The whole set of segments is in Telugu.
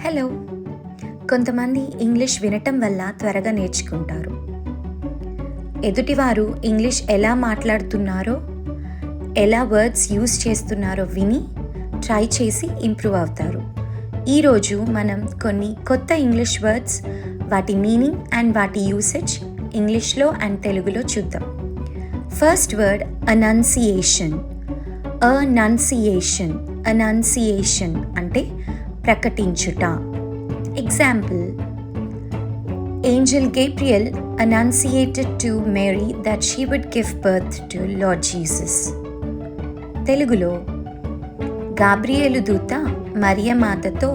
హలో. కొంతమంది ఇంగ్లీష్ వినటం వల్ల త్వరగా నేర్చుకుంటారు. ఎదుటివారు ఇంగ్లీష్ ఎలా మాట్లాడుతున్నారో, ఎలా వర్డ్స్ యూజ్ చేస్తున్నారో విని ట్రై చేసి ఇంప్రూవ్ అవుతారు. ఈరోజు మనం కొన్ని కొత్త ఇంగ్లీష్ వర్డ్స్, వాటి మీనింగ్ అండ్ వాటి యూసేజ్ ఇంగ్లీష్లో అండ్ తెలుగులో చూద్దాం. First word annunciation. అనౌన్సియేషన్ అంటే ప్రకటించుట. Example: Angel Gabriel annunciated to Mary that she would give birth to Lord Jesus. తెలుగులో గాబ్రియేలు దూత మరియమాతతో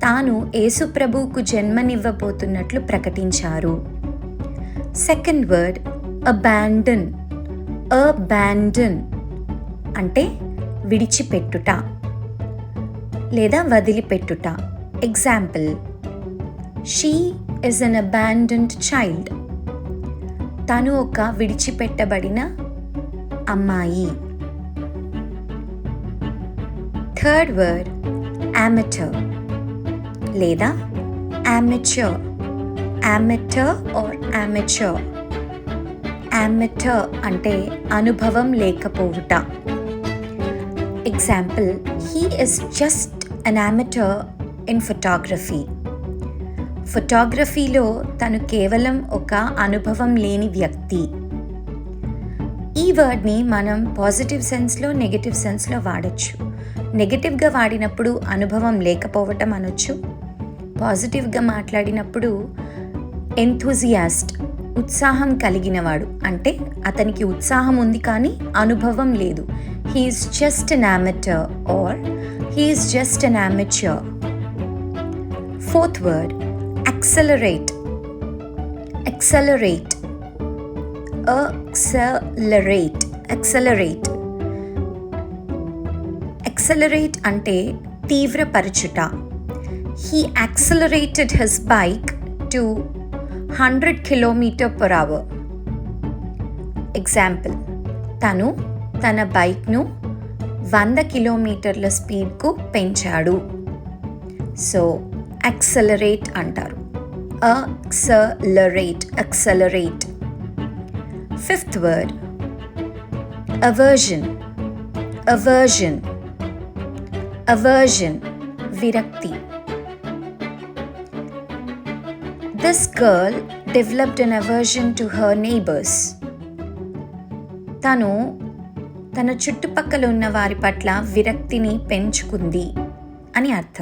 తాను యేసుప్రభువుకు జన్మనివ్వబోతున్నట్లు ప్రకటించారు. సెకండ్ వర్డ్ అబాండన్ అంటే విడిచిపెట్టుట లేదా వదిలిపెట్టుట. Example: she is an abandoned child. తను ఒక విడిచిపెట్టబడిన అమ్మాయి. థర్డ్ వర్డ్ amateur లేదా amateur. amateur అంటే అనుభవం లేకపోవుట. Example: he is just an amateur in photography. ఫోటోగ్రఫీలో తను కేవలం ఒక అనుభవం లేని వ్యక్తి. ఈ వర్డ్ని మనం పాజిటివ్ సెన్స్లో, నెగటివ్ సెన్స్లో వాడచ్చు. నెగటివ్గా వాడినప్పుడు అనుభవం లేకపోవటం అనొచ్చు. పాజిటివ్గా మాట్లాడినప్పుడు ఎంథూజియాస్ట్, ఉత్సాహం కలిగినవాడు, అంటే అతనికి ఉత్సాహం ఉంది కానీ అనుభవం లేదు. He's just an amateur or he's just an amateur. Fourth word accelerate. accelerate అంటే తీవ్రపరచుట. He accelerated his bike to 100 km/h. Example: తను తన బైక్ను 100 కిలోమీటర్ల స్పీడ్కు పెంచాడు. సో accelerate అంటారు. accelerate. ఫిఫ్త్ వర్డ్ aversion విరక్తి. This girl developed an aversion to her neighbors. తను తన చుట్టుపక్కల ఉన్న వారి పట్ల విరక్తిని పెంచుకుంది అని అర్థం.